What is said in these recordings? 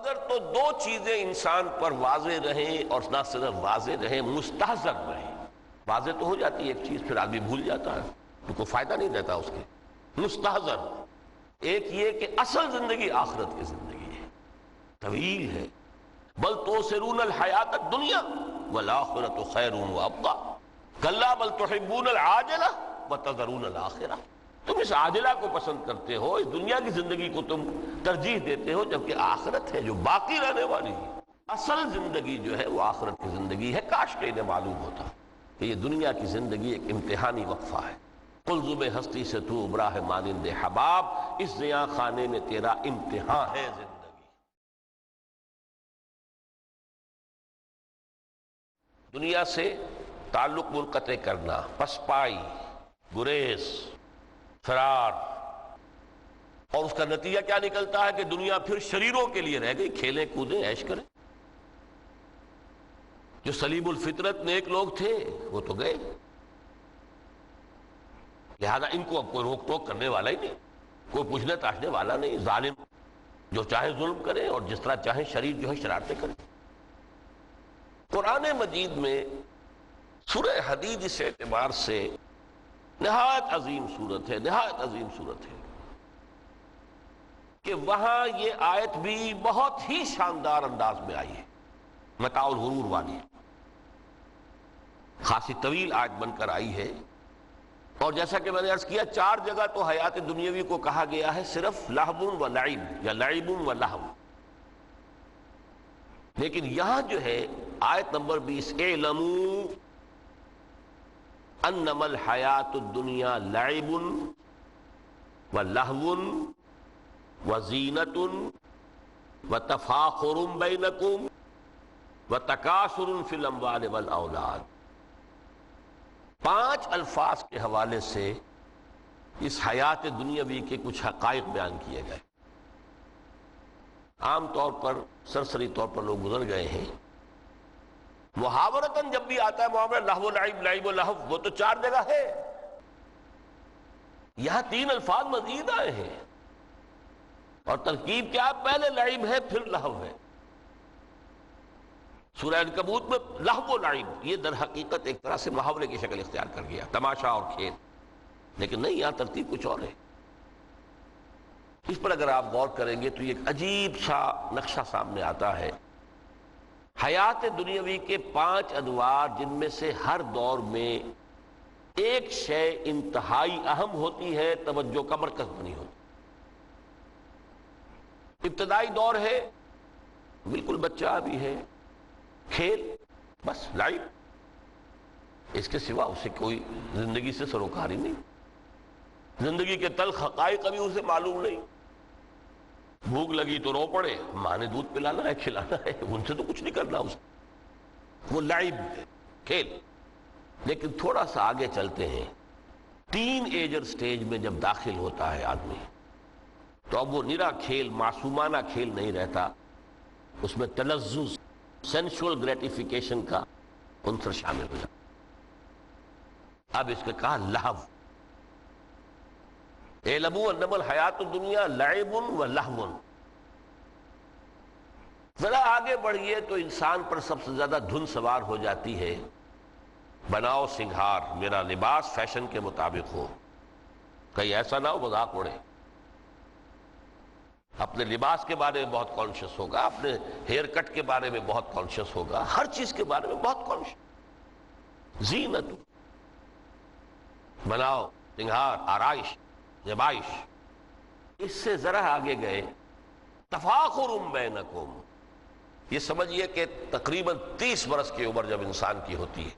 اگر تو دو چیزیں انسان پر واضح رہیں، اور نہ صرف واضح رہیں، مستحضر رہیں. واضح تو ہو جاتی ہے ایک چیز، پھر آدمی بھول جاتا ہے تو کوئی فائدہ نہیں دیتا اس کے. مستحضر ایک یہ کہ اصل زندگی آخرت کی زندگی ہے، طویل ہے. بل توثرون الحیات الدنیا والآخرۃ خیر وابقیٰ کلا بل تحبون العاجلہ وتذرون الآخرہ. تم اس عاجلہ کو پسند کرتے ہو، اس دنیا کی زندگی کو تم ترجیح دیتے ہو، جبکہ آخرت ہے جو باقی رہنے والی ہے. اصل زندگی جو ہے وہ آخرت کی زندگی ہے. کاش کہ انہیں معلوم ہوتا کہ یہ دنیا کی زندگی ایک امتحانی وقفہ ہے. قلزم ہستی سے تو ابراہ مانند حباب، اس زیاں خانے میں تیرا امتحان ہے زندگی. دنیا سے تعلق منقطع کرنا، پسپائی، گریز، فرار، اور اس کا نتیجہ کیا نکلتا ہے کہ دنیا پھر شریروں کے لیے رہ گئی. کھیلیں کودیں عیش کریں. جو سلیم الفطرت نیک لوگ تھے وہ تو گئے، لہذا ان کو اب کوئی روک ٹوک کرنے والا ہی نہیں، کوئی پوچھنے تاشنے والا نہیں. ظالم جو چاہے ظلم کرے اور جس طرح چاہے شریر جو ہے شرارتیں کرے. قرآن مجید میں سورہ حدید اس اعتبار سے نہایت عظیم صورت ہے، نہایت عظیم صورت ہے کہ وہاں یہ آیت بھی بہت ہی شاندار انداز میں آئی ہے، متاع الغرور والی. خاصی طویل آیت بن کر آئی ہے، اور جیسا کہ میں نے عرض کیا 4 جگہ تو حیات دنیاوی کو کہا گیا ہے صرف لہو و لعب یا لعب و لہو، لیکن یہاں جو ہے آیت نمبر 20 اعلموا انما الحیات الدنیا لعب و لہو و زینت و تفاخر بینکم و تکاثر فی الاموال والاولاد. 5 الفاظ کے حوالے سے اس حیات دنیاوی کے کچھ حقائق بیان کیے گئے. عام طور پر سرسری طور پر لوگ گزر گئے ہیں. محاورتاً جب بھی آتا ہے معاملہ لہو و لعب، لعب و لہو، وہ تو 4 جگہ ہے. یہاں 3 الفاظ مزید آئے ہیں، اور ترکیب کیا؟ پہلے لعب ہے پھر لہو ہے. سورہ عنکبوت میں لہو و لعب یہ در حقیقت ایک طرح سے محاورے کی شکل اختیار کر گیا، تماشا اور کھیل، لیکن نہیں، یہاں ترتیب کچھ اور ہے. اس پر اگر آپ غور کریں گے تو یہ ایک عجیب سا نقشہ سامنے آتا ہے. حیات دنیاوی کے 5 ادوار، جن میں سے ہر دور میں ایک شے انتہائی اہم ہوتی ہے، توجہ کا مرکز بنی ہوتی. ابتدائی دور ہے، بالکل بچہ بھی ہے، کھیل، بس لعب، اس کے سوا اسے کوئی زندگی سے سروکاری نہیں. زندگی کے تلخ حقائق ابھی اسے معلوم نہیں. بھوک لگی تو رو پڑے، ماں نے دودھ پلانا ہے، کھلانا ہے، ان سے تو کچھ نہیں کرنا اسے. وہ لعب ہے، کھیل. لیکن تھوڑا سا آگے چلتے ہیں، ٹین ایجر سٹیج میں جب داخل ہوتا ہے آدمی، تو اب وہ نرا کھیل، معصومانہ کھیل نہیں رہتا، اس میں تلذذ، سینشول گریٹیفیکیشن کا عنصر شامل ہو جاتا. اب اس کے کہا لہو. اعلموا انما الحیات الدنیا لعب و لہو. ذرا آگے بڑھیے تو انسان پر سب سے زیادہ دھن سوار ہو جاتی ہے، بناؤ سنگھار، میرا لباس فیشن کے مطابق ہو، کہیں ایسا نہ ہو مذاق اڑے. اپنے لباس کے بارے میں بہت کانشیس ہوگا، اپنے ہیئر کٹ کے بارے میں بہت کانشیس ہوگا، ہر چیز کے بارے میں بہت کانشیس. زینت، بناؤ سنگھار، آرائش، زیبائش. اس سے ذرا آگے گئے، تفاخر بینکم. یہ سمجھیے کہ تقریباً 30 برس کی عمر جب انسان کی ہوتی ہے،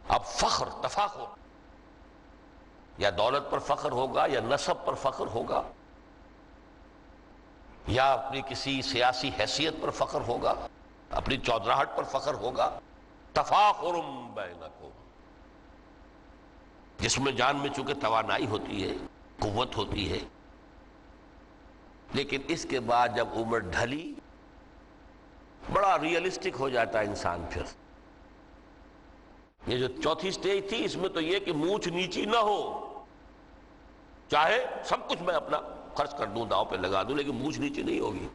اب فخر، تفاخر، یا دولت پر فخر ہوگا، یا نسب پر فخر ہوگا، یا اپنی کسی سیاسی حیثیت پر فخر ہوگا، اپنی چودراہٹ پر فخر ہوگا. تفاخر بینکم. جس میں جان میں چونکہ توانائی ہوتی ہے، قوت ہوتی ہے، لیکن اس کے بعد جب عمر ڈھلی، بڑا ریئلسٹک ہو جاتا ہے انسان. پھر یہ جو چوتھی سٹیج تھی، اس میں تو یہ کہ مونچھ نیچی نہ ہو، چاہے سب کچھ میں اپنا خرچ کر دوں، داؤ پہ لگا دوں، لیکن مونچھ نیچی نہیں ہوگی.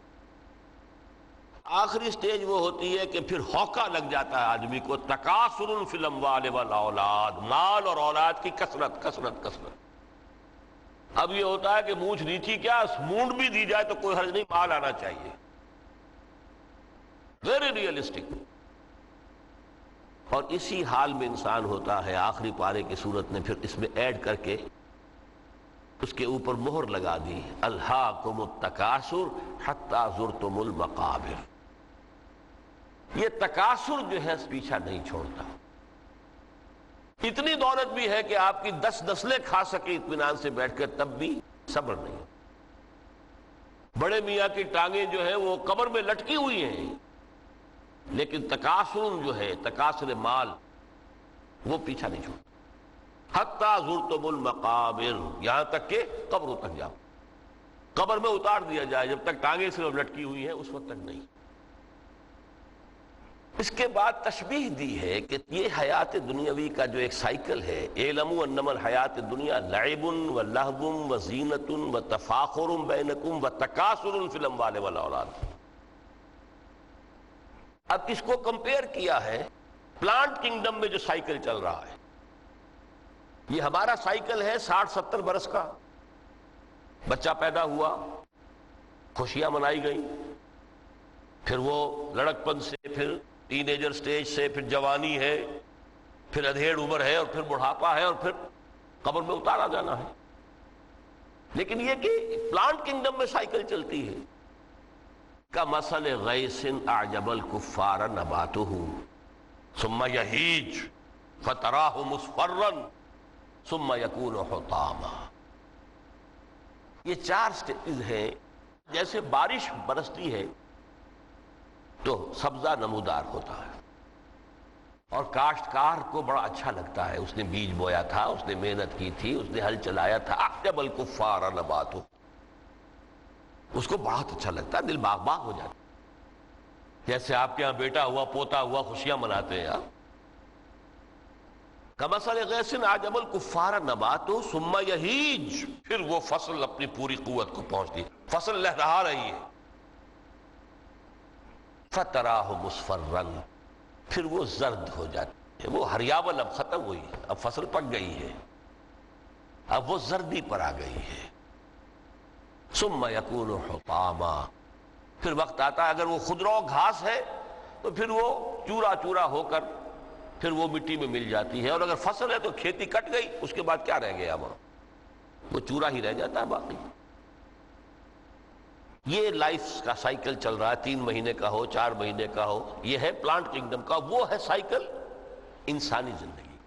آخری سٹیج وہ ہوتی ہے کہ پھر ہوکا لگ جاتا ہے آدمی کو، تکاثر فی الاموال والاولاد، مال اور اولاد کی کثرت کثرت کثرت۔ اب یہ ہوتا ہے کہ مونچھ نیچی کیا مونڈ بھی دی جائے تو کوئی حرج نہیں، مال آنا چاہیے، ویری ریئلسٹک۔ اور اسی حال میں انسان ہوتا ہے، آخری پارے کی صورت نے پھر اس میں ایڈ کر کے اس کے اوپر مہر لگا دی، الہاکم التکاثر حتی زرتم المقابر۔ یہ تکاثر جو ہے پیچھا نہیں چھوڑتا، اتنی دولت بھی ہے کہ آپ کی 10 نسلیں کھا سکے اطمینان سے بیٹھ کر، تب بھی صبر نہیں۔ بڑے میاں کی ٹانگیں جو ہیں وہ قبر میں لٹکی ہوئی ہیں، لیکن تکاثر جو ہے، تکاثر مال، وہ پیچھا نہیں چھوڑتا۔ حتی زرتم المقابر، یہاں تک کہ قبروں تک جاؤ، قبر میں اتار دیا جائے، جب تک ٹانگیں صرف لٹکی ہوئی ہیں اس وقت تک نہیں۔ اس کے بعد تشبیہ دی ہے کہ یہ حیات دنیاوی کا جو ایک سائیکل ہے، اعلموا انما الحیات الدنیا لعب ولہو وزینۃ وتفاخر بینکم وتکاثر فی الاموال والاولاد۔ اب اس کو کمپیئر کیا ہے پلانٹ کنگڈم میں جو سائیکل چل رہا ہے۔ یہ ہمارا سائیکل ہے 60-70 برس کا، بچہ پیدا ہوا، خوشیاں منائی گئیں، پھر وہ لڑکپن سے، پھر ٹین ایجر سٹیج سے، پھر جوانی ہے، پھر ادھیڑ عمر ہے، اور پھر بڑھاپا ہے، اور پھر قبر میں اتارا جانا ہے۔ لیکن یہ کہ پلانٹ کنگڈم میں سائیکل چلتی ہے، کمثل غیث اعجب الکفار نباتہ ثم یہیج فتراہ مصفرا ثم یکون حطاما۔ یہ 4 سٹیجز ہیں۔ جیسے بارش برستی ہے تو سبزہ نمودار ہوتا ہے، اور کاشتکار کو بڑا اچھا لگتا ہے، اس نے بیج بویا تھا، اس نے محنت کی تھی، اس نے ہل چلایا تھا، اعجب الکفار نباتہ، اس کو بہت اچھا لگتا ہے، دل باغ باغ ہو جاتا ہے۔ جیسے آپ کے ہاں بیٹا ہوا، پوتا ہوا، خوشیاں مناتے ہیں آپ۔ کمثل غیث اعجب الکفار نباتہ ثم یہیج، پھر وہ فصل اپنی پوری قوت کو پہنچتی ہے، فصل لہرا رہی ہے، فتراہ مصفرا، پھر وہ زرد ہو جاتی ہے، وہ ہریاول اب ختم ہوئی ہے، اب فصل پک گئی ہے، اب وہ زردی پر آ گئی ہے۔ ثم یکون حطاما، پھر وقت آتا ہے، اگر وہ خضرو گھاس ہے تو پھر وہ چورا چورا ہو کر پھر وہ مٹی میں مل جاتی ہے، اور اگر فصل ہے تو کھیتی کٹ گئی، اس کے بعد کیا رہ گیا وہاں، وہ چورا ہی رہ جاتا ہے باقی۔ یہ لائف کا سائیکل چل رہا ہے، 3 مہینے کا ہو، 4 مہینے کا ہو، یہ ہے پلانٹ کنگڈم کا، وہ ہے سائیکل انسانی زندگی۔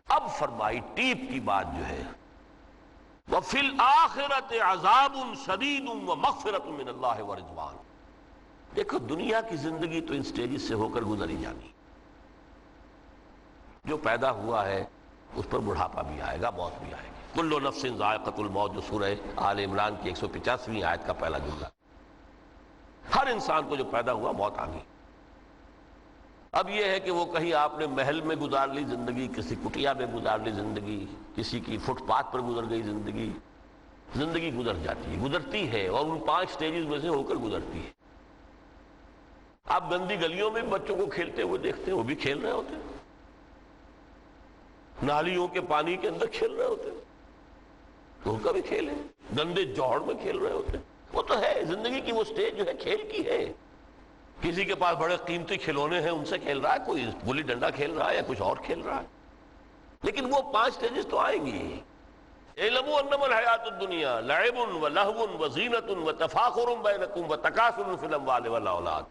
اب فرمائی ٹیپ کی بات جو ہے، وَفِي الْآخِرَةِ عَذَابٌ شَدِيدٌ وَمَغْفِرَةٌ مِّنَ اللَّهِ وَرِضْوَانٌ۔ دیکھو دنیا کی زندگی تو ان سٹیجز سے ہو کر گزری جانی، جو پیدا ہوا ہے اس پر بڑھاپا بھی آئے گا، موت بھی آئے گی۔ کل نفس ذائقۃ الموت، جو سورہ آل عمران کی 185ویں آیت کا پہلا جملہ، ہر انسان کو جو پیدا ہوا موت آ گئی۔ اب یہ ہے کہ وہ کہیں آپ نے محل میں گزار لی زندگی، کسی کٹیا میں گزار لی زندگی، کسی کی فٹ پاتھ پر گزر گئی زندگی، زندگی گزر جاتی ہے، گزرتی ہے، اور ان 5 سٹیجز میں سے ہو کر گزرتی ہے۔ آپ گندی گلیوں میں بچوں کو کھیلتے ہوئے دیکھتے ہیں، وہ بھی کھیل رہے ہوتے ہیں، نالیوں کے پانی کے اندر کھیل رہے ہوتے ہیں، ان کا بھی کھیل ہے، گندے جوہڑ میں کھیل رہے ہوتے ہیں، وہ تو ہے زندگی کی وہ سٹیج جو ہے کھیل کی ہے۔ کسی کے پاس بڑے قیمتی کھلونے ہیں، ان سے کھیل رہا ہے، کوئی گلی ڈنڈا کھیل رہا ہے یا کچھ اور کھیل رہا ہے، لیکن وہ 5 سٹیجز تو آئیں گی۔ اعلموا انما الحیات الدنیا لعب ولہو وزینۃ وتفاخر بینکم وتکاثر فی الاموال والاولاد،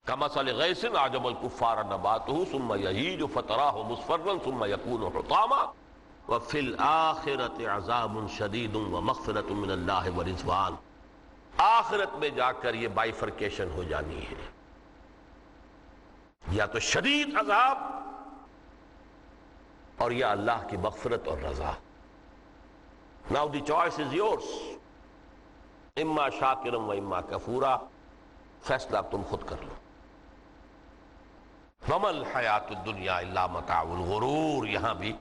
کمثل غیث اعجب الکفار نباتہ ثم یہیج فتراہ مصفرا ثم یکون حطاما وفی الآخرۃ عذاب شدید ومغفرۃ من اللہ ورضوان۔ آخرت میں جا کر یہ بائیفرکیشن ہو جانی ہے، یا تو شدید عذاب اور یا اللہ کی مغفرت اور رضا۔ Now the choice is yours، اما شاکرا و اما کفورا، فیصلہ تم خود کر لو۔ وما الحیات الدنیا الا متاع الغرور، یہاں بھی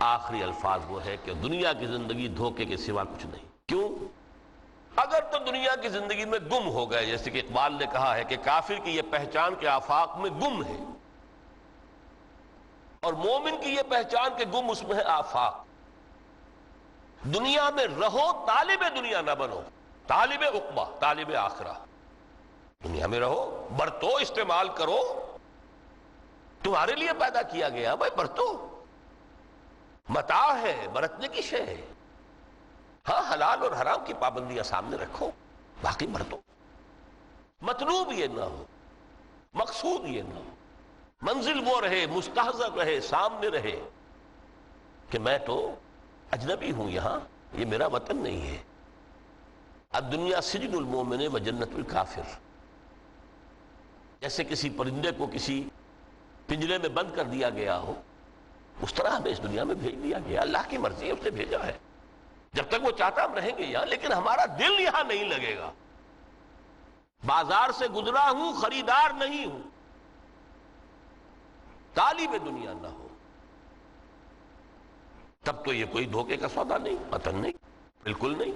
آخری الفاظ وہ ہے کہ دنیا کی زندگی دھوکے کے سوا کچھ نہیں۔ کیوں؟ اگر تو دنیا کی زندگی میں گم ہو گئے، جیسے کہ اقبال نے کہا ہے کہ کافر کی یہ پہچان کے آفاق میں گم ہے، اور مومن کی یہ پہچان کے گم اس میں ہے آفاق. دنیا میں رہو، طالب دنیا نہ بنو، طالب عقبہ، طالب آخرہ. دنیا میں رہو، برتو، استعمال کرو، تمہارے لیے پیدا کیا گیا، بھائی برتو، متاع ہے، برتنے کی شے ہے. ہاں حلال اور حرام کی پابندیاں سامنے رکھو، باقی برتو. مطلوب یہ نہ ہو، مقصود یہ نہ ہو، منزل وہ رہے، مستحضر رہے، سامنے رہے کہ میں تو اجنبی ہوں، یہاں یہ میرا وطن نہیں ہے. الدنیا سجن المومن و جنت الکافر. جیسے کسی پرندے کو کسی پنجرے میں بند کر دیا گیا ہو، اس طرح ہمیں اس دنیا میں بھیج دیا گیا. اللہ کی مرضی ہے، اس نے بھیجا ہے. جب تک وہ چاہتا ہم رہیں گے یہاں، لیکن ہمارا دل یہاں نہیں لگے گا. بازار سے گزرا ہوں، خریدار نہیں ہوں. طالب دنیا نہ ہو تب تو یہ کوئی دھوکے کا سودا نہیں، وطن نہیں، بالکل نہیں.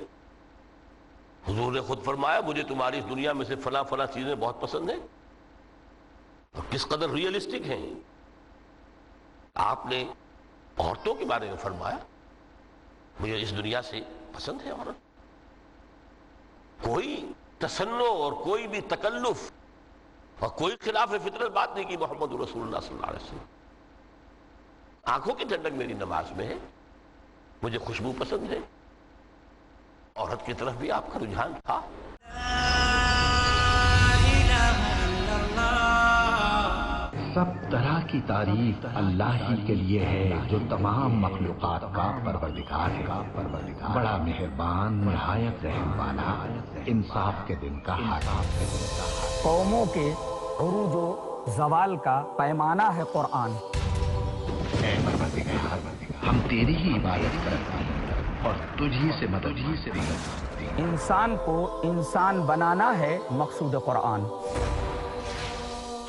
حضور نے خود فرمایا مجھے تمہاری اس دنیا میں سے فلاں فلاں چیزیں بہت پسند ہیں. اور کس قدر ریئلسٹک ہیں. آپ نے عورتوں کے بارے میں فرمایا مجھے اس دنیا سے پسند ہے عورت. کوئی تصنع اور کوئی بھی تکلف اور کوئی خلاف فطرت بات نہیں کی محمد رسول اللہ صلی اللہ علیہ وسلم. آنکھوں کی ٹھنڈک میری نماز میں ہے، مجھے خوشبو پسند ہے. عورت کی طرف بھی آپ کا رجحان تھا. سب طرح کی تعریف اللہ ہی کے لیے ہے جو تمام مخلوقات کا پروردگار ہے. بڑا مہربان، نہایت رحم والا، انصاف کے دن کا حاکم. قوموں کے عروج و زوال کا پیمانہ ہے قرآن. اے پروردگار، ہم تیری ہی عبادت کرتے ہیں اور تجھی سے مدد مانگتے ہیں. انسان کو انسان بنانا ہے مقصود قرآن.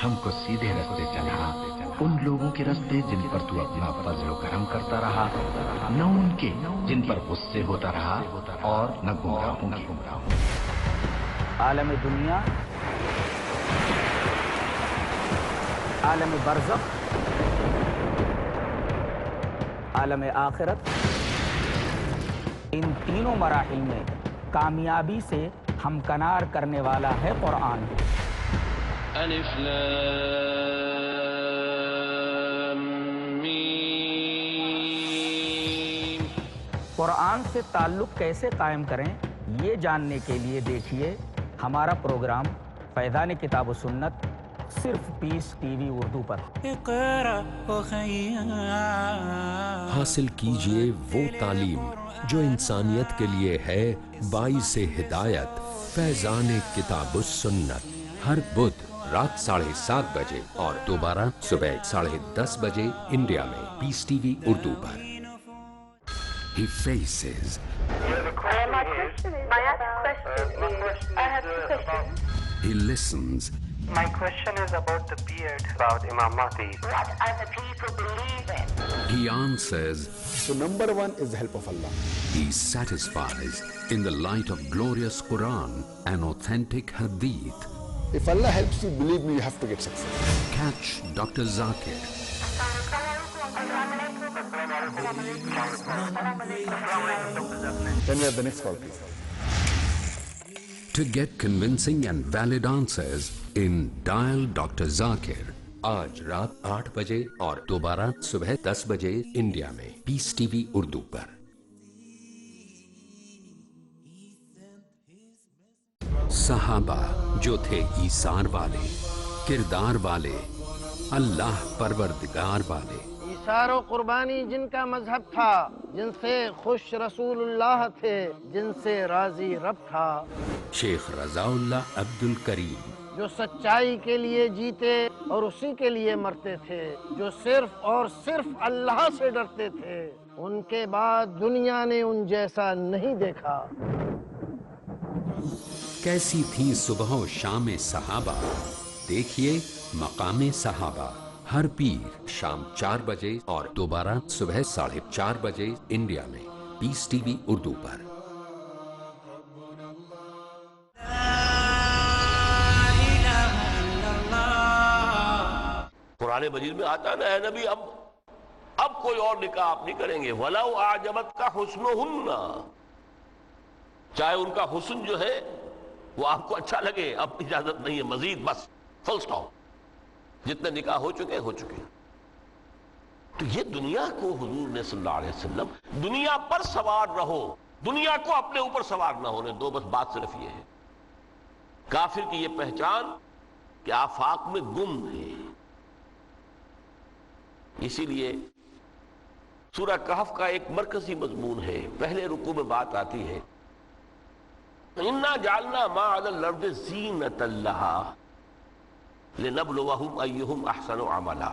ہم کو سیدھے رستے چلا، ان لوگوں کے رستے جن پر تو اپنا فضل و کرم کرتا رہا، نہ ان کے جن پر غصے ہوتا رہا، اور نہ گمراہوں کے. عالم دنیا، عالم برزخ، عالم آخرت، ان تینوں مراحل میں کامیابی سے ہمکنار کرنے والا ہے قرآن. الف لام میم. قرآن سے تعلق کیسے قائم کریں یہ جاننے کے لیے دیکھیے ہمارا پروگرام فیضان کتاب و سنت، صرف پیس ٹی وی اردو پر. حاصل کیجئے وہ تعلیم جو انسانیت کے لیے ہے باعث ہدایت. فیضان کتاب و سنت ہر بدھ رات 7:30 بجے اور دوبارہ صبح 10:30 بجے انڈیا میں پیس ٹی وی اردو پر. He faces. He listens. My question is about the beard. About Imam Mahdi. What other people believe in. He answers. So number one is the help of Allah. He satisfies in the light of glorious Quran and authentic Hadith. If Allah helps you, believe me, you have to get success. Catch Dr. Zakir. Then we have the next call, please. To get convincing and valid answers in Dial Dr. Zakir. آج رات 8 بجے اور دوبارہ صبح 10 بجے India میں peace TV وی اردو پر. صحابہ جو تھے ایثار والے، کردار والے، اللہ پروردگار والے. ایثار و قربانی جن کا مذہب تھا، جن سے خوش رسول اللہ تھے، جن سے راضی رب تھا. شیخ رضا اللہ عبد الکریم جو سچائی کے لیے جیتے اور اسی کے لیے مرتے تھے، جو صرف اور صرف اللہ سے ڈرتے تھے. ان کے بعد دنیا نے ان جیسا نہیں دیکھا. کیسی تھی صبح و شام صحابہ، دیکھیے مقام صحابہ ہر پیر شام 4 بجے اور دوبارہ صبح 4:30 بجے انڈیا میں پیس ٹی وی اردو پر. قرآن مجید میں آتا ہے نا اے نبی اب کوئی اور نکاح آپ نہیں کریں گے. وَلَوْ أَعْجَبَتْكَ حُسْنُهُنَّ، چاہے ان کا حسن جو ہے وہ آپ کو اچھا لگے، اب اجازت نہیں ہے مزید، بس فل سٹاپ، جتنے نکاح ہو چکے ہو چکے. تو یہ دنیا کو حضور نے صلی اللہ علیہ وسلم دنیا پر سوار رہو، دنیا کو اپنے اوپر سوار نہ ہونے دو، بس بات صرف یہ ہے. کافر کی یہ پہچان کہ آفاق میں گم ہے. اسی لیے سورہ کہف کا ایک مرکزی مضمون ہے، پہلے رکوع میں بات آتی ہے اِنَّا جَعَلْنَا مَا عَلَى الْأَرْضِ زِینَةً لَهَا لِنَبْلُوَهُمْ أَيُّهُمْ أَحْسَنُ عَمَلًا.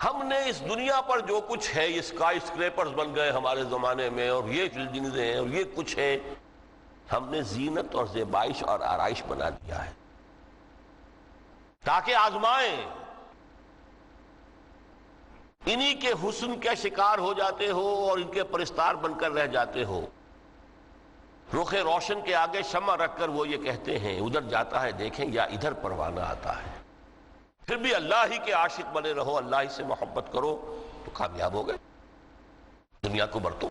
ہم نے اس دنیا پر جو کچھ ہے، یہ اسکائی اسکریپرز بن گئے ہمارے زمانے میں، اور یہ بلڈنگز ہیں اور یہ کچھ ہے، ہم نے زینت اور زیبائش اور آرائش بنا دیا ہے تاکہ آزمائیں. انہی کے حسن کے شکار ہو جاتے ہو اور ان کے پرستار بن کر رہ جاتے ہو. رخ روشن کے آگے شمع رکھ کر وہ یہ کہتے ہیں ادھر جاتا ہے دیکھیں یا ادھر پروانہ آتا ہے. پھر بھی اللہ ہی کے عاشق بنے رہو، اللہ ہی سے محبت کرو تو کامیاب ہو گئے. دنیا کو برتو.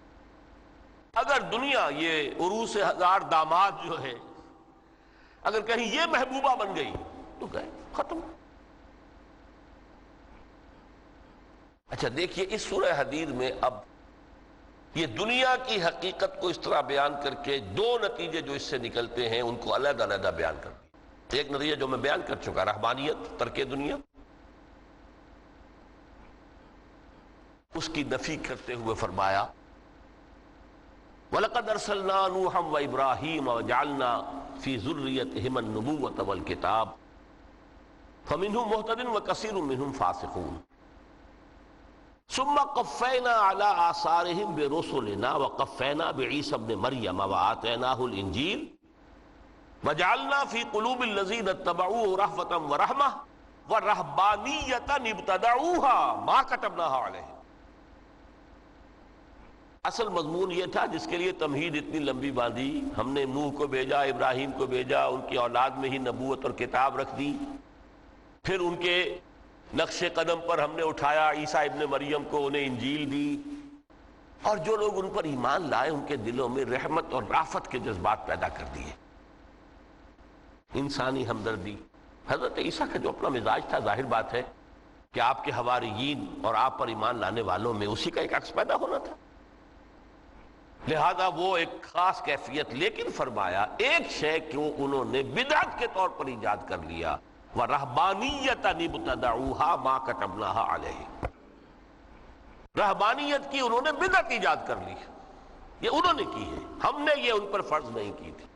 اگر دنیا یہ عروس ہزار داماد جو ہے اگر کہیں یہ محبوبہ بن گئی تو گئے، ختم. اچھا دیکھیے اس سورہ حدید میں اب یہ دنیا کی حقیقت کو اس طرح بیان کر کے دو نتیجے جو اس سے نکلتے ہیں ان کو علیحدہ علیحدہ بیان کر دیا. ایک نتیجہ جو میں بیان کر چکا، رہبانیت، ترک دنیا، اس کی نفی کرتے ہوئے فرمایا وَلَقَدْ أَرْسَلْنَا نُوحًا وَإِبْرَاهِيمَ وَجَعَلْنَا فِي ذُرِّيَّتِهِمَا النُّبُوَّةَ وَالْكِتَابَ فَمِنْهُمْ مُهْتَدٍ وَكَثِيرٌ مِّنْهُمْ فَاسِقُونَ ثُمَّ قَفَّيْنَا عَلَىٰ آثَارِهِمْ بِرُسُلِنَا وَقَفَّيْنَا بِعِيسَى ابْنِ مَرْيَمَ وَآتَيْنَاهُ الْإِنْجِيلَ وَجَعَلْنَا فِي قُلُوبِ الَّذِينَ اتَّبَعُوهُ رَأْفَةً وَرَحْمَةً وَرَهْبَانِيَّةً ابْتَدَعُوهَا مَا كَتَبْنَاهَا عَلَيْهِمْ. اصل مضمون یہ تھا جس کے لیے تمہید اتنی لمبی باندھی. ہم نے نوح کو بھیجا، ابراہیم کو بھیجا، ان کی اولاد میں ہی نبوت اور کتاب رکھ دی. پھر ان کے نقش قدم پر ہم نے اٹھایا عیسیٰ ابن مریم کو، انہیں انجیل دی، اور جو لوگ ان پر ایمان لائے ان کے دلوں میں رحمت اور رافت کے جذبات پیدا کر دیے، انسانی ہمدردی. حضرت عیسیٰ کا جو اپنا مزاج تھا، ظاہر بات ہے کہ آپ کے حواریین اور آپ پر ایمان لانے والوں میں اسی کا ایک عکس پیدا ہونا تھا، لہذا وہ ایک خاص کیفیت. لیکن فرمایا ایک شے کو انہوں نے بدعت کے طور پر ایجاد کر لیا، وَرَهْبَانِيَّةً ابْتَدَعُوهَا مَا كَتَبْنَاهَا عَلَيْهِمْ. رہبانیت کی انہوں نے بدعت ایجاد کر لی، یہ انہوں نے کی ہے، ہم نے یہ ان پر فرض نہیں کی تھی.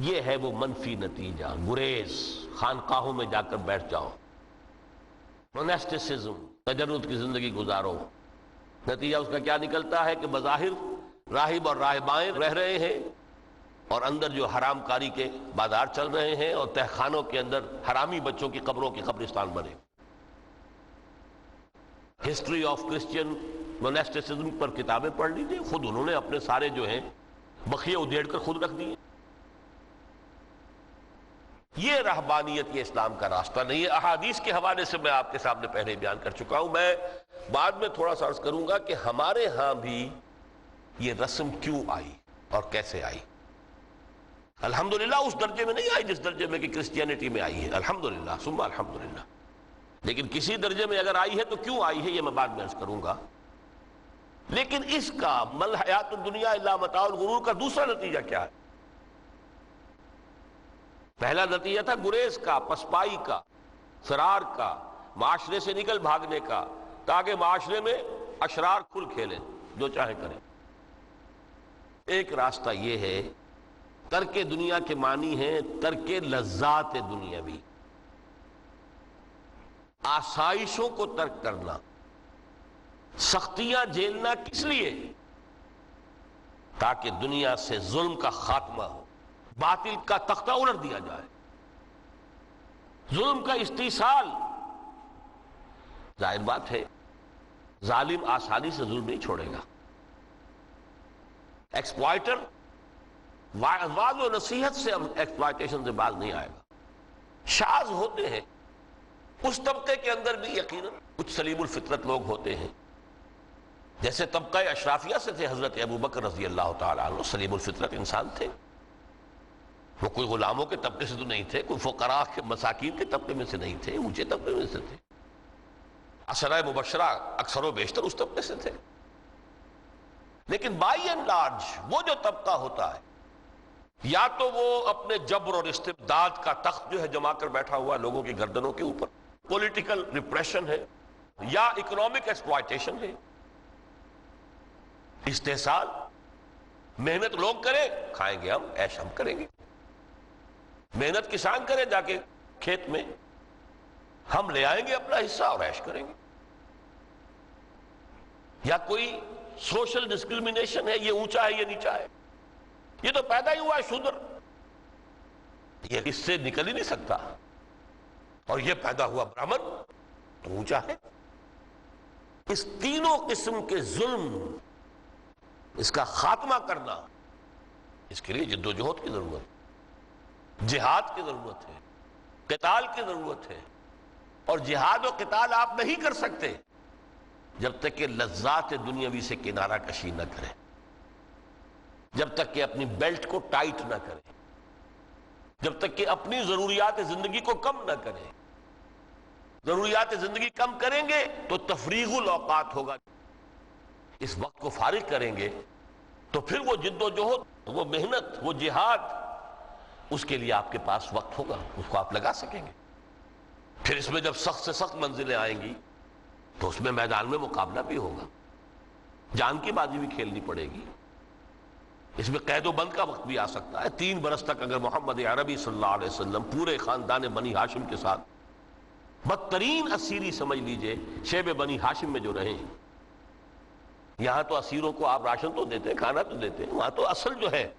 یہ ہے وہ منفی نتیجہ. گریز، خانقاہوں میں جا کر بیٹھ جاؤ، موناسٹسزم، تجرد کی زندگی گزارو. نتیجہ اس کا کیا نکلتا ہے کہ بظاہر راہب اور راہبائیں رہ رہے ہیں اور اندر جو حرام کاری کے بازار چل رہے ہیں، اور تہخانوں کے اندر حرامی بچوں کی قبروں کے قبرستان بنے. ہسٹری آف کرسچین موناسٹسزم پر کتابیں پڑھ لیجیے، خود انہوں نے اپنے سارے جو ہیں بخیے ادھیڑ کر خود رکھ دیے. یہ رہبانیت، یہ اسلام کا راستہ نہیں ہے. احادیث کے حوالے سے میں آپ کے سامنے پہلے بیان کر چکا ہوں. میں بعد میں تھوڑا سا عرض کروں گا کہ ہمارے ہاں بھی یہ رسم کیوں آئی اور کیسے آئی. الحمدللہ اس درجے میں نہیں آئی جس درجے میں کہ کرسچینٹی میں آئی ہے، الحمدللہ ثم الحمدللہ. لیکن کسی درجے میں اگر آئی ہے تو کیوں آئی ہے یہ میں بعد میں عرض کروں گا. لیکن اس کا مل حیات الدنیا الا متاع الغرور کا دوسرا نتیجہ کیا ہے؟ پہلا نتیجہ تھا گریز کا، پسپائی کا، فرار کا، معاشرے سے نکل بھاگنے کا، تاکہ معاشرے میں اشرار کھل کھیلیں، جو چاہیں کریں. ایک راستہ یہ ہے، ترک دنیا کے معنی ہیں ترک لذات دنیاوی، آسائشوں کو ترک کرنا. سختیاں جھیلنا کس لیے؟ تاکہ دنیا سے ظلم کا خاتمہ ہو، باطل کا تختہ الٹ دیا جائے، ظلم کا استیصال. ظاہر بات ہے ظالم آسانی سے ظلم نہیں چھوڑے گا. ایکسپلائٹر وعظ و نصیحت سے ایکسپلائٹیشن سے باز نہیں آئے گا. شاذ ہوتے ہیں اس طبقے کے اندر بھی یقیناً کچھ سلیم الفطرت لوگ ہوتے ہیں، جیسے طبقہ اشرافیہ سے تھے حضرت ابو بکر رضی اللہ تعالیٰ عنہ، سلیم الفطرت انسان تھے، وہ کوئی غلاموں کے طبقے سے تو نہیں تھے، کوئی فقراء کے مساکین کے طبقے میں سے نہیں تھے، اونچے طبقے میں سے تھے، عشرہ مبشرہ اکثر و بیشتر اس طبقے سے تھے، لیکن بائی اینڈ لارج وہ جو طبقہ ہوتا ہے یا تو وہ اپنے جبر اور استبداد کا تخت جو ہے جما کر بیٹھا ہوا لوگوں کی گردنوں کے اوپر، پولیٹیکل ریپریشن ہے، یا اکنامک ایکسپلائٹیشن ہے، استحصال، محنت لوگ کریں کھائیں گے ہم، عیش ہم کریں گے، محنت کسان کرے جا کے کھیت میں، ہم لے آئیں گے اپنا حصہ اور عیش کریں گے، یا کوئی سوشل ڈسکریمنیشن ہے، یہ اونچا ہے یہ نیچا ہے، یہ تو پیدا ہی ہوا ہے شودر، یہ اس سے نکل ہی نہیں سکتا، اور یہ پیدا ہوا برہمن تو اونچا ہے۔ اس تینوں قسم کے ظلم، اس کا خاتمہ کرنا، اس کے لیے جد و جہد کی ضرورت، جہاد کی ضرورت ہے، قتال کی ضرورت ہے، اور جہاد و قتال آپ نہیں کر سکتے جب تک کہ لذات دنیاوی سے کنارہ کشی نہ کریں، جب تک کہ اپنی بیلٹ کو ٹائٹ نہ کریں، جب تک کہ اپنی ضروریات زندگی کو کم نہ کریں۔ ضروریات زندگی کم کریں گے تو تفریغ الاوقات ہوگا، اس وقت کو فارغ کریں گے تو پھر وہ جد و جہد، وہ محنت، وہ جہاد، اس کے لیے آپ کے پاس وقت ہوگا، اس کو آپ لگا سکیں گے۔ پھر اس میں جب سخت سے سخت منزلیں آئیں گی تو اس میں میدان میں مقابلہ بھی ہوگا، جان کی بازی بھی کھیلنی پڑے گی، اس میں قید و بند کا وقت بھی آ سکتا ہے۔ 3 برس تک اگر محمد عربی صلی اللہ علیہ وسلم پورے خاندان بنی ہاشم کے ساتھ بدترین اسیری سمجھ لیجئے شیب بنی ہاشم میں جو رہے، یہاں تو اسیروں کو آپ راشن تو دیتے، کھانا تو دیتے، وہاں تو اصل جو ہے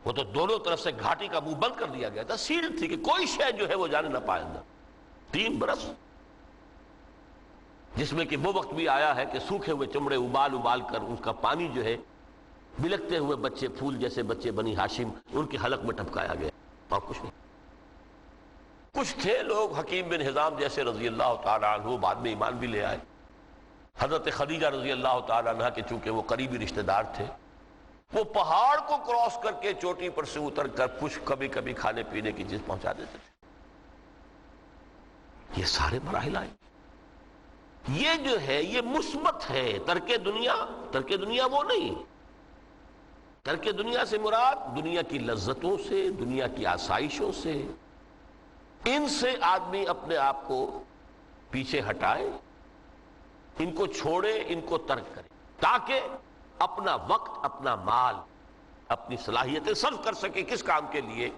وہ تو دونوں طرف سے گھاٹی کا منہ بند کر دیا گیا تھا، سیل تھی کہ کوئی شے جو ہے وہ جانے نہ پائے اندر۔ 3 برس، جس میں کہ وہ وقت بھی آیا ہے کہ سوکھے ہوئے چمڑے ابال ابال کر اس کا پانی جو ہے بلکتے ہوئے بچے، پھول جیسے بچے بنی ہاشم، ان کے حلق میں ٹپکایا گیا، اور کچھ نہیں۔ کچھ تھے لوگ، حکیم بن حزام جیسے رضی اللہ تعالیٰ عنہ، بعد میں ایمان بھی لے آئے، حضرت خدیجہ رضی اللہ تعالیٰ عنہ کے چونکہ وہ قریبی رشتہ دار تھے، وہ پہاڑ کو کراس کر کے چوٹی پر سے اتر کر کچھ کبھی کبھی کھانے پینے کی چیز پہنچا دیتے تھے۔ یہ سارے مراحل آئے، یہ جو ہے یہ مثبت ہے۔ ترک دنیا وہ نہیں، ترک دنیا سے مراد دنیا کی لذتوں سے، دنیا کی آسائشوں سے، ان سے آدمی اپنے آپ کو پیچھے ہٹائے، ان کو چھوڑے، ان کو ترک کرے، تاکہ اپنا وقت، اپنا مال، اپنی صلاحیتیں صرف کر سکے کس کام کے لیے۔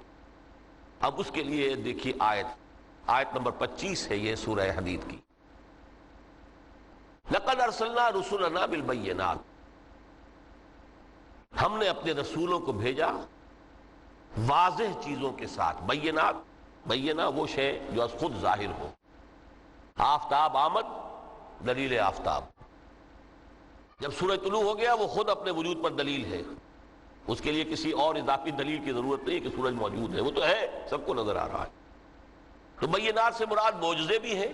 اب اس کے لیے دیکھیے آیت نمبر 25 ہے یہ سورہ حدید کی۔ لَقَدْ أَرْسَلْنَا رُسُلَنَا بِالْبَيِّنَاتِ، ہم نے اپنے رسولوں کو بھیجا واضح چیزوں کے ساتھ۔ بینہ وہ شے جو از خود ظاہر ہو، آفتاب آمد، دلیل آفتاب، جب سورج طلوع ہو گیا وہ خود اپنے وجود پر دلیل ہے، اس کے لیے کسی اور اضافی دلیل کی ضرورت نہیں ہے کہ سورج موجود ہے، وہ تو ہے، سب کو نظر آ رہا ہے۔ تو بینات سے مراد معجزے بھی ہیں،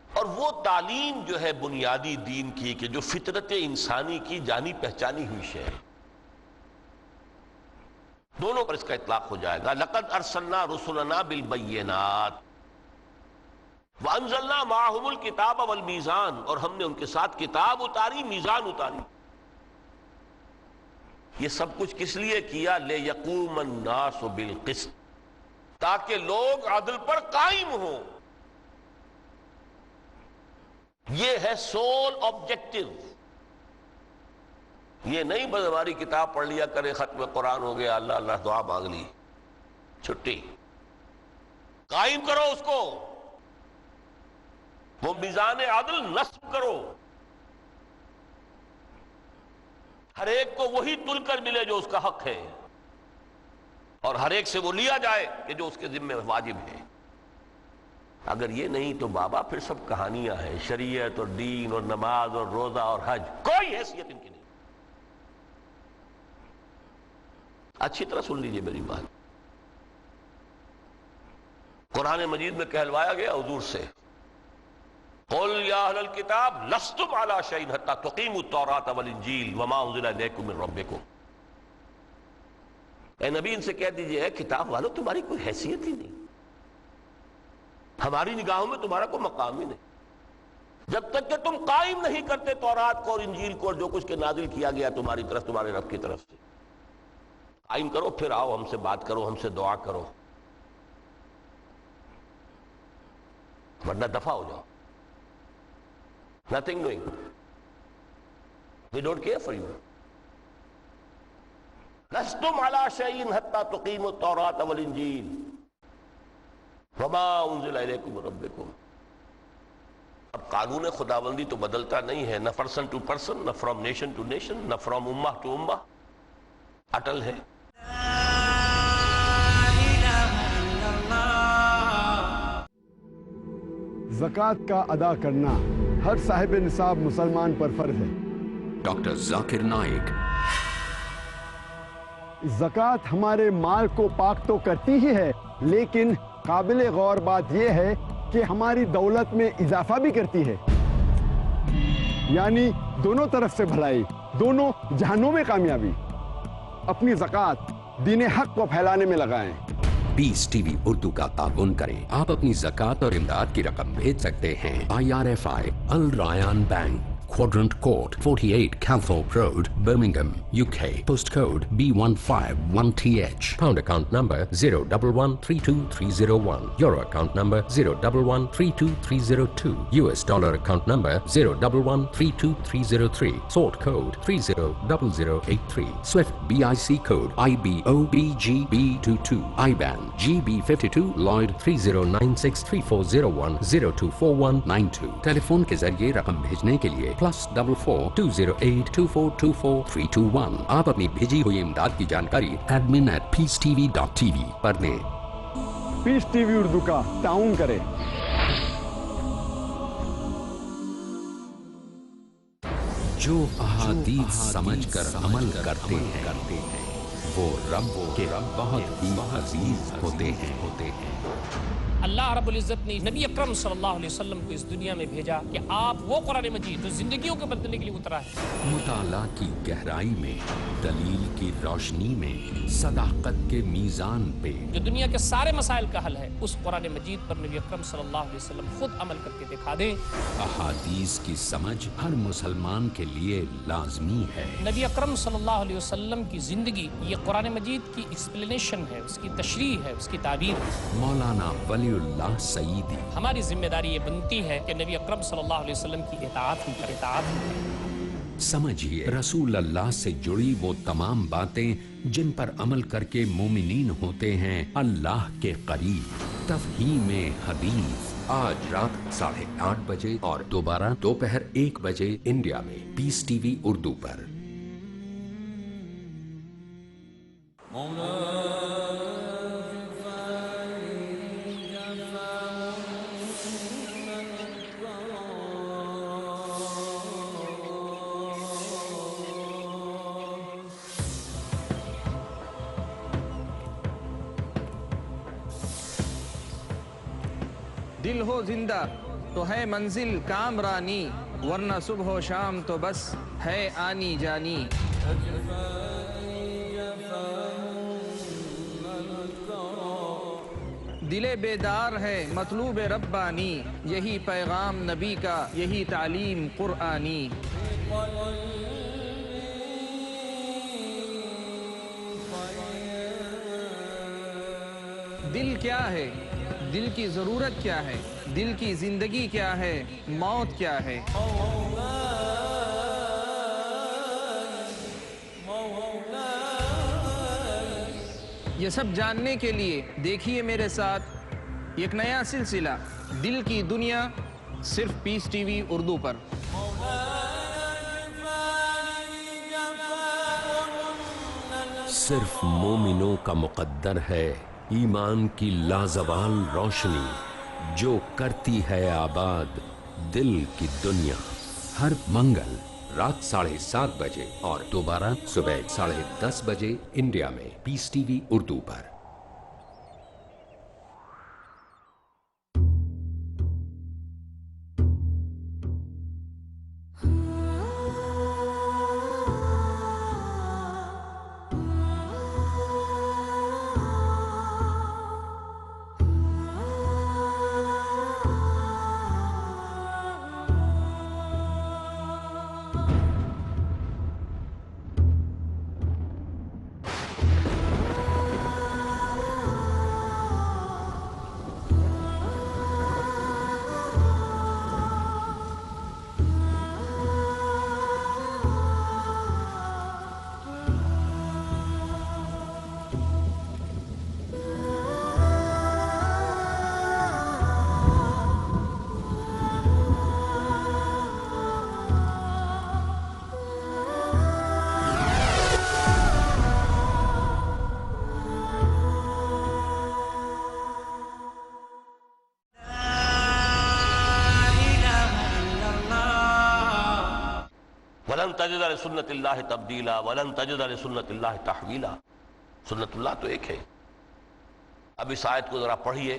اور وہ تعلیم جو ہے بنیادی دین کی کہ جو فطرت انسانی کی جانی پہچانی ہوئی شے ہے، دونوں پر اس کا اطلاق ہو جائے گا۔ لقد ارسلنا رسلنا بالبینات وانزلنا معهم الکتاب والمیزان، اور ہم نے ان کے ساتھ کتاب اتاری، میزان اتاری۔ یہ سب کچھ کس لیے کیا؟ لیقوم الناس بالقسط، تاکہ لوگ عدل پر قائم ہوں۔ یہ ہے سول آبجیکٹو، یہ نہیں بس ہماری کتاب پڑھ لیا کرے، ختم قرآن ہو گیا، اللہ اللہ دعا مانگ لی، چھٹی۔ قائم کرو اس کو، وہ میزان عدل نصب کرو، ہر ایک کو وہی تل کر ملے جو اس کا حق ہے، اور ہر ایک سے وہ لیا جائے کہ جو اس کے ذمہ واجب ہے۔ اگر یہ نہیں تو بابا پھر سب کہانیاں ہیں، شریعت اور دین اور نماز اور روزہ اور حج، کوئی حیثیت ان کی نہیں۔ اچھی طرح سن لیجئے میری بات، قرآن مجید میں کہلوایا گیا حضور سے، قل یا اہل الکتاب لستم علی شیء حتی تقیموا التوراۃ والانجیل وما انزل الیکم من ربکم. اے نبی ان سے کہہ دیجئے اے کتاب والو تمہاری کوئی حیثیت ہی نہیں، ہماری نگاہوں میں تمہارا کوئی مقام ہی نہیں جب تک کہ تم قائم نہیں کرتے تورات کو اور انجیل کو اور جو کچھ کے نازل کیا گیا تمہاری طرف تمہارے رب کی طرف سے. قائم کرو، پھر آؤ ہم سے بات کرو، ہم سے دعا کرو، ورنہ دفع ہو جاؤ. Nothing doing. We don't care for you. لستم علی شیء حتی تقیموا التوراۃ والانجیل وما انزل الیکم من ربکم. اب قانون خداوندی تو بدلتا نہیں ہے، نہ پرسن ٹو پرسن، نہ فرام نیشن ٹو نیشن، نہ فرام امہ ٹو امہ، اٹل ہے. زکوٰۃ کا ادا کرنا ہر صاحب نصاب مسلمان پر فرض ہے. ڈاکٹر ذاکر نائک. زکوٰۃ ہمارے مال کو پاک تو کرتی ہی ہے، لیکن قابل غور بات یہ ہے کہ ہماری دولت میں اضافہ بھی کرتی ہے، یعنی دونوں طرف سے بھلائی، دونوں جہانوں میں کامیابی. اپنی زکوٰۃ دین حق کو پھیلانے میں لگائیں. پیس ٹی وی اردو کا تعاون کریں. آپ اپنی زکوٰۃ اور امداد کی رقم بھیج سکتے ہیں IRFI الرایان bank, Quadrant Court, 48 Calthorpe Road, Birmingham, UK. Postcode B151TH. Pound account number 011-32301. Euro account number 011-32302. US dollar account number 011-32303. Sort code 300083. Swift BIC code IBOBGB22. IBAN GB52 Lloyd 30963401 024192. Telephone کے ذریعے رقم بھیجنے کے لیے +44-208-2424-321. آپ اپنی بھیجی ہوئی امداد کی جانکاری admin@peacetv.tv پر دیں. پیس ٹی وی اردو کا تعاون کریں. جو احادیث سمجھ کر عمل کرتے ہیں وہ رب کے بہت ہی عزیز ہوتے ہیں. اللہ رب العزت نے نبی اکرم صلی اللہ علیہ وسلم کو اس دنیا میں بھیجا کہ آپ وہ قرآن مجید جو زندگیوں کو بدلنے کے لیے اترا ہے، مطالعہ کی گہرائی میں، دلیل کی روشنی میں، صداقت کے میزان پہ، جو دنیا کے سارے مسائل کا حل ہے، اس قرآن مجید پر نبی اکرم صلی اللہ علیہ وسلم خود عمل کر کے دکھا دیں. احادیث کی سمجھ ہر مسلمان کے لیے لازمی ہے. نبی اکرم صلی اللہ علیہ وسلم کی زندگی یہ قرآن مجید کی ایکسپلینیشن ہے، اس کی تشریح ہے، اس کی تعبیر ہے. مولانا ولی اللہ سعیدی. ہماری ذمہ داری یہ بنتی ہے کہ نبی اکرم صلی اللہ علیہ وسلم کی اطاعت ہی کریں. سمجھیے رسول اللہ سے جڑی وہ تمام باتیں جن پر عمل کر کے مومنین ہوتے ہیں اللہ کے قریب. تفہیم حدیث آج رات 8:30 بجے اور دوبارہ دوپہر 1 بجے انڈیا میں پیس ٹی وی اردو پر. دل ہو زندہ تو ہے منزل کامرانی، ورنہ صبح و شام تو بس ہے آنی جانی. دل بیدار ہے مطلوب ربانی، یہی پیغام نبی کا، یہی تعلیم قرآنی. دل کیا ہے، دل کی ضرورت کیا ہے، دل کی زندگی کیا ہے، موت کیا ہے. یہ سب جاننے کے لیے دیکھیے میرے ساتھ ایک نیا سلسلہ دل کی دنیا، صرف پیس ٹی وی اردو پر. صرف مومنوں کا مقدر ہے ایمان کی لازوال روشنی، جو کرتی ہے آباد دل کی دنیا. ہر منگل رات 7:30 بجے اور دوبارہ صبح 10:30 بجے انڈیا میں پیس ٹی وی اردو پر. فلن تجد لسنت اللہ تبدیلا ولن تجد لسنت اللہ تحویلا. سنت اللہ تو ایک ہے. اب اس آیت کو ذرا پڑھیے.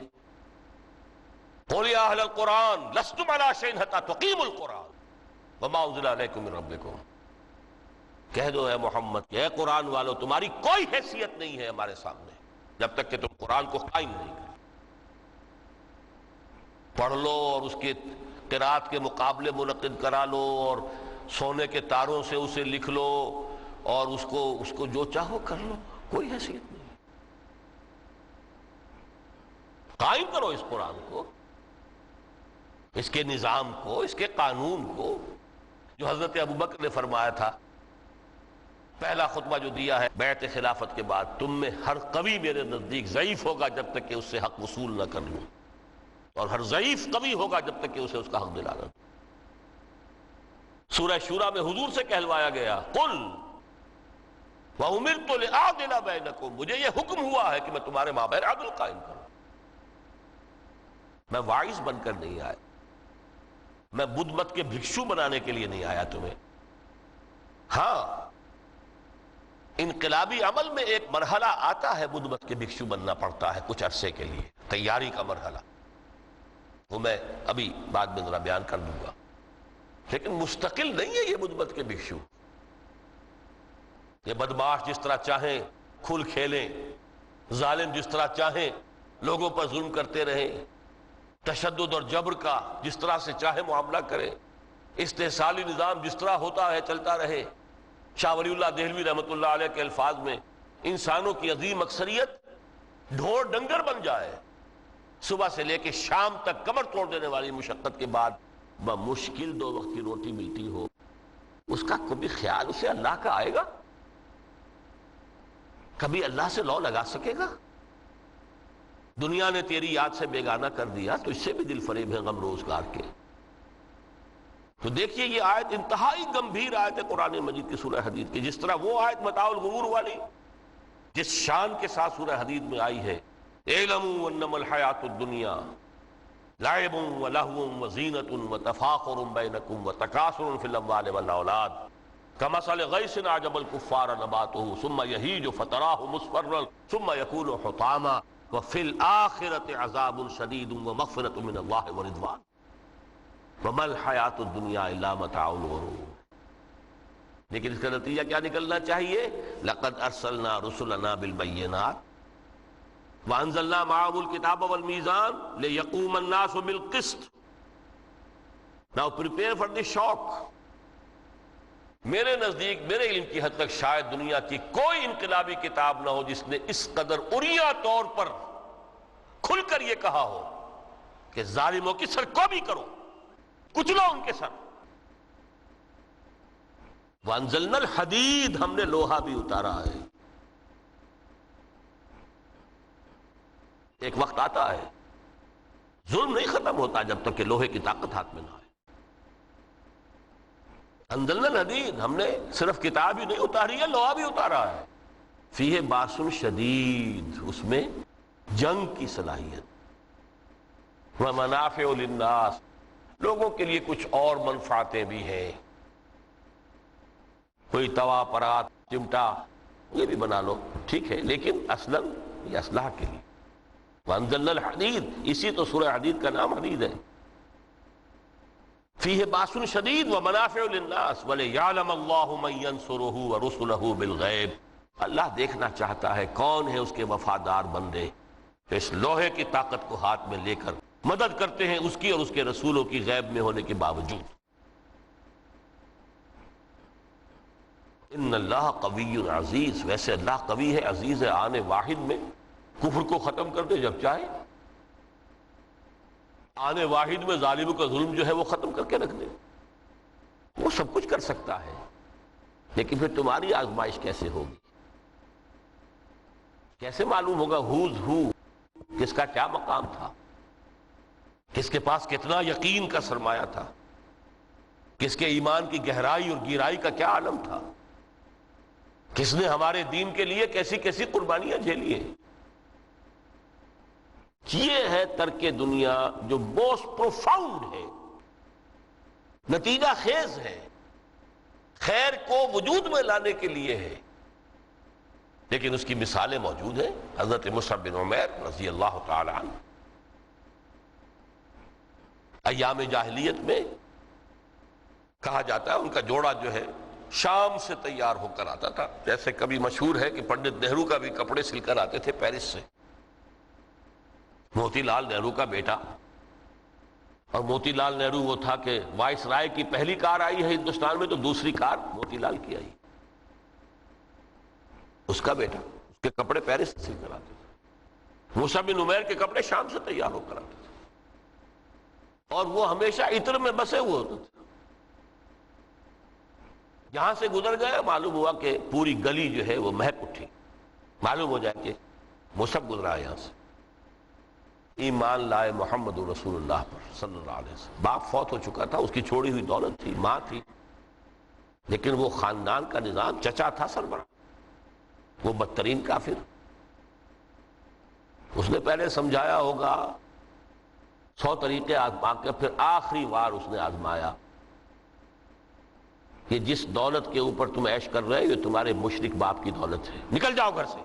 قل یا اہل القرآن لستم علی شیء حتی تقیموا القرآن وما انزل علیکم من ربکم. کہہ دو اے محمد کہ اے قرآن والو تمہاری کوئی حیثیت نہیں ہے ہمارے سامنے جب تک کہ تم قرآن کو قائم نہیں کرو. پڑھ لو اور اس کے قرات کے مقابلے منعقد کرا لو اور سونے کے تاروں سے اسے لکھ لو اور اس کو جو چاہو کر لو، کوئی حیثیت نہیں. قائم کرو اس قرآن کو، اس کے نظام کو، اس کے قانون کو، جو حضرت ابوبکر نے فرمایا تھا پہلا خطبہ جو دیا ہے بیعت خلافت کے بعد، تم میں ہر قوی میرے نزدیک ضعیف ہوگا جب تک کہ اس سے حق وصول نہ کر لوں، اور ہر ضعیف قوی ہوگا جب تک کہ اسے اس کا حق دلانا دوں. سورہ شورى میں حضور سے کہلوایا گیا قل وَأُمِرْتُ لِأَعْدِلَ بَيْنَكُمْ، مجھے یہ حکم ہوا ہے کہ میں تمہارے مابین عدل قائم کروں. میں واعظ بن کر نہیں آیا، میں بدھ مت کے بھکشو بنانے کے لیے نہیں آیا تمہیں. ہاں انقلابی عمل میں ایک مرحلہ آتا ہے، بدھ مت کے بھکشو بننا پڑتا ہے کچھ عرصے کے لیے، تیاری کا مرحلہ، وہ میں ابھی بعد میں ذرا بیان کر دوں گا. لیکن مستقل نہیں ہے یہ بدھ مت کے بھکشو. یہ بدماش جس طرح چاہیں کھل کھیلیں، ظالم جس طرح چاہیں لوگوں پر ظلم کرتے رہیں، تشدد اور جبر کا جس طرح سے چاہے معاملہ کرے، استحصالی نظام جس طرح ہوتا ہے چلتا رہے. شاہ ولی اللہ دہلوی رحمۃ اللہ علیہ کے الفاظ میں انسانوں کی عظیم اکثریت ڈھور ڈنگر بن جائے، صبح سے لے کے شام تک کمر توڑ دینے والی مشقت کے بعد بمشکل 2 وقت کی روٹی ملتی ہو، اس کا کبھی خیال اسے اللہ کا آئے گا؟ کبھی اللہ سے لو لگا سکے گا؟ دنیا نے تیری یاد سے بیگانہ کر دیا تو اس سے بھی دل فریب ہے غم روزگار کے. تو دیکھیے یہ آیت انتہائی گمبھیر آیت ہے قرآن مجید کی سورہ حدید کی. جس طرح وہ آیت متاع الغرور والی جس شان کے ساتھ سورہ حدید میں آئی ہے، اعلموا انما الحیات الدنیا لعب ولہو وزینۃ وتفاخر بینکم وتکاثر فی الاموال والاولاد کمثل غیث اعجب الکفار نباتہ ثم یہیج فتراہ مصفرا ثم یکون حطاما وفی الآخرۃ عذاب شدید ومغفرۃ من اللہ ورضوان وما الحیات الدنیا الا متاع الغرور. لیکن اس کا نتیجہ کیا نکلنا چاہیے؟ لقد ارسلنا رسلنا بالبینات وانزلنا معهم الکتاب والمیزان لیقوم الناس بالقسط. Now prepare for the shock. میرے نزدیک میرے علم کی حد تک شاید دنیا کی کوئی انقلابی کتاب نہ ہو جس نے اس قدر عریاں طور پر کھل کر یہ کہا ہو کہ ظالموں کی سرکوبی کرو، کچلو ان کے سر. وانزلنا الحدید، ہم نے لوہا بھی اتارا ہے. ایک وقت آتا ہے ظلم نہیں ختم ہوتا جب تک کہ لوہے کی طاقت ہاتھ میں نہ آئے. انزلنا الحدید، ہم نے صرف کتاب ہی نہیں اتاری ہے، لوہا بھی اتارا ہے. فیہ باس شدید، اس میں جنگ کی صلاحیت. ومنافع للناس، لوگوں کے لیے کچھ اور منفعتیں بھی ہیں. کوئی توا پرات چمٹا یہ بھی بنا لو، ٹھیک ہے، لیکن اصلاً یہ اصلاح کے لیے. وانزلنا الحدید، اسی تو سورہ حدید کا نام حدید ہے. فیہ باس شدید ومنافع للناس ولیعلم اللہ من ینصرہ ورسلہ بالغیب. اللہ دیکھنا چاہتا ہے کون ہے اس کے وفادار بندے جو اس لوہے کی طاقت کو ہاتھ میں لے کر مدد کرتے ہیں اس کی اور اس کے رسولوں کی غیب میں ہونے کے باوجود. ان اللہ قوی عزیز، ویسے اللہ قوی ہے، عزیز ہے. آنے واحد میں کفر کو ختم کر دے جب چاہے، آنے واحد میں ظالموں کا ظلم جو ہے وہ ختم کر کے رکھ دے. وہ سب کچھ کر سکتا ہے. لیکن پھر تمہاری آزمائش کیسے ہوگی؟ کیسے معلوم ہوگا ہوز ہو، کس کا کیا مقام تھا، کس کے پاس کتنا یقین کا سرمایہ تھا، کس کے ایمان کی گہرائی اور گہرائی کا کیا عالم تھا، کس نے ہمارے دین کے لیے کیسی کیسی قربانیاں جھیلی ہیں. یہ ہے ترک دنیا جو موسٹ پروفاؤنڈ ہے، نتیجہ خیز ہے. خیر کو وجود میں لانے کے لیے ہے، لیکن اس کی مثالیں موجود ہیں۔ حضرت مصعب بن عمیر رضی اللہ تعالی عنہ ایام جاہلیت میں کہا جاتا ہے ان کا جوڑا جو ہے شام سے تیار ہو کر آتا تھا، جیسے کبھی مشہور ہے کہ پنڈت نہرو کا بھی کپڑے سل کر آتے تھے پیرس سے، موتی لال نہرو کا بیٹا، اور موتی لال نہرو وہ تھا کہ وائس رائے کی پہلی کار آئی ہے ہندوستان میں تو دوسری کار موتی لال کی آئی، اس کا بیٹا، اس کے کپڑے پیرس سے سل کر آتے تھے۔ مصعب بن عمیر کے کپڑے شام سے تیار ہو کر آتے تھے، اور وہ ہمیشہ عطر میں بسے ہوئے ہوتے تھے۔ یہاں سے گزر گئے، معلوم ہوا کہ پوری گلی جو ہے وہ مہک اٹھی، معلوم ہو جائے کہ مصعب گزرا ہے یہاں سے۔ ایمان لائے محمد رسول اللہ پر صلی اللہ علیہ وسلم۔ باپ فوت ہو چکا تھا، اس کی چھوڑی ہوئی دولت تھی، ماں تھی، لیکن وہ خاندان کا نظام، چچا تھا سربراہ، وہ بدترین کافر۔ اس نے پہلے سمجھایا ہوگا 100 طریقے آزما کے، پھر آخری بار اس نے آزمایا کہ جس دولت کے اوپر تم عیش کر رہے ہو یہ تمہارے مشرک باپ کی دولت ہے، نکل جاؤ گھر سے۔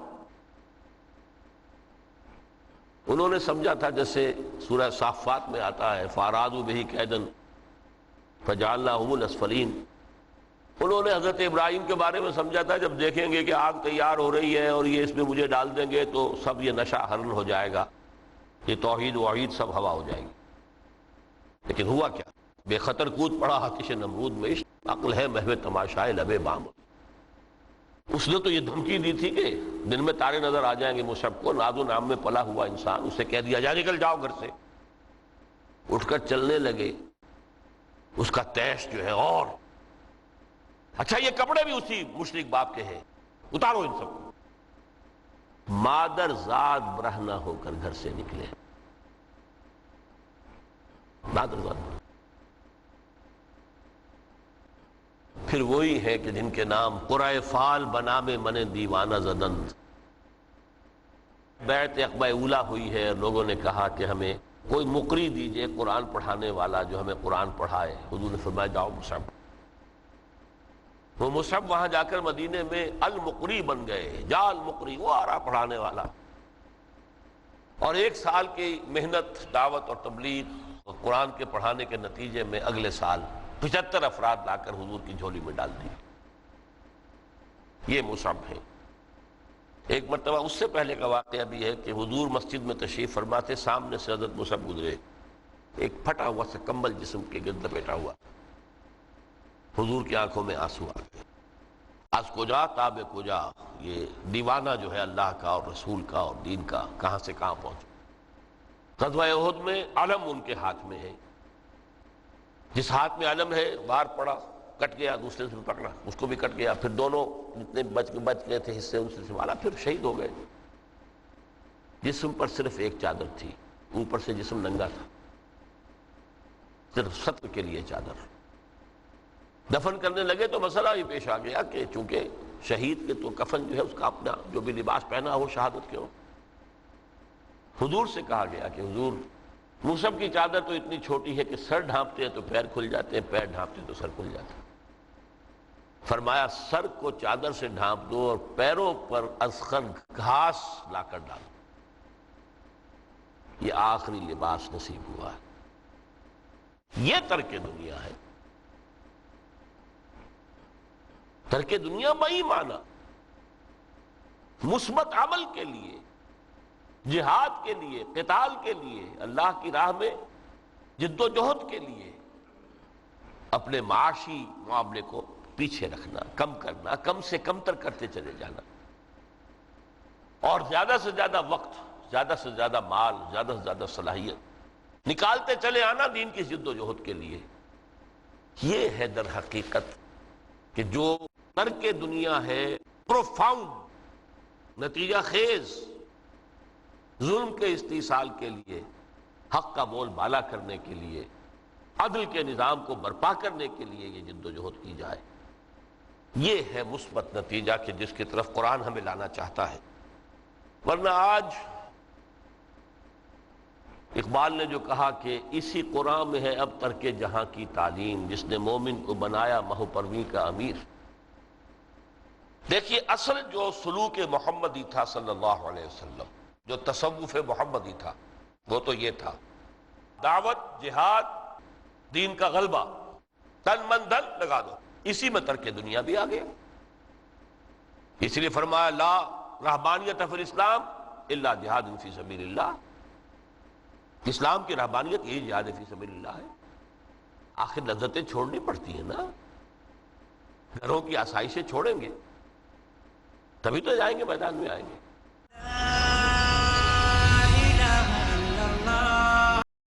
انہوں نے سمجھا تھا جیسے سورہ صافات میں آتا ہے فَأَرَادُوا بِهِ كَيْدًا فَجَعَلْنَاهُمُ الْأَسْفَلِينَ۔ انہوں نے حضرت ابراہیم کے بارے میں سمجھا تھا جب دیکھیں گے کہ آگ تیار ہو رہی ہے اور یہ اس میں مجھے ڈال دیں گے تو سب یہ نشہ حرن ہو جائے گا، یہ توحید وحید سب ہوا ہو جائے گی۔ لیکن ہوا کیا؟ بے خطر کود پڑا آتش نمرود میں، عقل ہے محو تماشائے لبے بام۔ اس نے تو یہ دھمکی دی تھی کہ دن میں تارے نظر آ جائیں گے مصعب کو، ناز و نام میں پلا ہوا انسان، اسے کہہ دیا جائے نکل جاؤ گھر سے۔ اٹھ کر چلنے لگے، اس کا تیش جو ہے اور اچھا یہ کپڑے بھی اسی مشرک باپ کے ہیں، اتارو ان سب کو۔ مادر ذات برہنہ ہو کر گھر سے نکلے، مادر ذات۔ پھر وہی ہے کہ جن کے نام قرائے فال بنا میں من دیوانہ زدند۔ بیعت عقبہ اولیٰ ہوئی ہے، لوگوں نے کہا کہ ہمیں کوئی مقری دیجئے قرآن پڑھانے والا جو ہمیں قرآن پڑھائے۔ حضور نے فرمایا جاؤ مصعب۔ وہ مصعب وہاں جا کر مدینے میں المقری بن گئے، جا المقری، وہ آ رہا پڑھانے والا۔ اور 1 سال کی محنت، دعوت اور تبلیغ اور قرآن کے پڑھانے کے نتیجے میں اگلے سال 75 افراد لا کر حضور کی جھولی میں ڈال دی۔ یہ مصعب ہے۔ ایک مرتبہ اس سے پہلے کا واقعہ بھی ہے کہ حضور مسجد میں تشریف فرما تھے، سامنے سے حضرت مصعب گزرے، ایک پھٹا ہوا سا کمبل جسم کے گرد لپیٹا ہوا، حضور کی آنکھوں میں آنسو آ گئے۔ از کجا تاب کجا، یہ دیوانہ جو ہے اللہ کا اور رسول کا اور دین کا کہاں سے کہاں پہنچا۔ غزوہ احد میں علم ان کے ہاتھ میں ہے، جس ہاتھ میں علم ہے وار پڑا، کٹ گیا، دوسرے سے پکڑا، اس کو بھی کٹ گیا، پھر دونوں جتنے بچ گئے تھے حصے ان سے سنبھالا، پھر شہید ہو گئے۔ جسم پر صرف ایک چادر تھی، اوپر سے جسم ننگا تھا، صرف ستر کے لیے چادر۔ دفن کرنے لگے تو مسئلہ یہ پیش آ گیا کہ چونکہ شہید کے تو کفن جو ہے اس کا اپنا جو بھی لباس پہنا ہو شہادت کے ہو، حضور سے کہا گیا کہ حضور مصعب کی چادر تو اتنی چھوٹی ہے کہ سر ڈھانپتے ہیں تو پیر کھل جاتے ہیں، پیر ڈھانپتے ہیں تو سر کھل جاتے ہیں۔ فرمایا سر کو چادر سے ڈھانپ دو اور پیروں پر اذخر گھاس لا کر ڈالو، یہ آخری لباس نصیب ہوا ہے۔ یہ ترک دنیا ہے۔ ترک دنیا بئی معنی مثبت عمل کے لیے، جہاد کے لیے، قتال کے لیے، اللہ کی راہ میں جد و جہد کے لیے، اپنے معاشی معاملے کو پیچھے رکھنا، کم کرنا، کم سے کم تر کرتے چلے جانا، اور زیادہ سے زیادہ وقت، زیادہ سے زیادہ مال، زیادہ سے زیادہ صلاحیت نکالتے چلے آنا دین کی جد و جہد کے لیے۔ یہ ہے در حقیقت کہ جو ترک دنیا ہے، پروفاؤنڈ، نتیجہ خیز، ظلم کے استیصال کے لیے، حق کا بول بالا کرنے کے لیے، عدل کے نظام کو برپا کرنے کے لیے یہ جد و جہد کی جائے، یہ ہے مثبت نتیجہ کہ جس کی طرف قرآن ہمیں لانا چاہتا ہے۔ ورنہ آج اقبال نے جو کہا کہ اسی قرآن میں ہے اب ترک جہاں کی تعلیم، جس نے مومن کو بنایا مہو پرویں کا امیر۔ دیکھیے اصل جو سلوک محمدی تھا صلی اللہ علیہ وسلم، جو تصوف محمدی تھا، وہ تو یہ تھا دعوت، جہاد، دین کا غلبہ، تن من دھن لگا دو، اسی میں ترک دنیا بھی آ گیا۔ اس لیے فرمایا لا رہبانیت فی الاسلام الا جہاد فی سبیل اللہ، اسلام کی رہبانیت یہی جہاد فی سبیل اللہ ہے۔ آخر لذتیں چھوڑنی پڑتی ہیں نا، گھروں کی آسائشیں چھوڑیں گے تبھی تو جائیں گے، میدان میں آئیں گے۔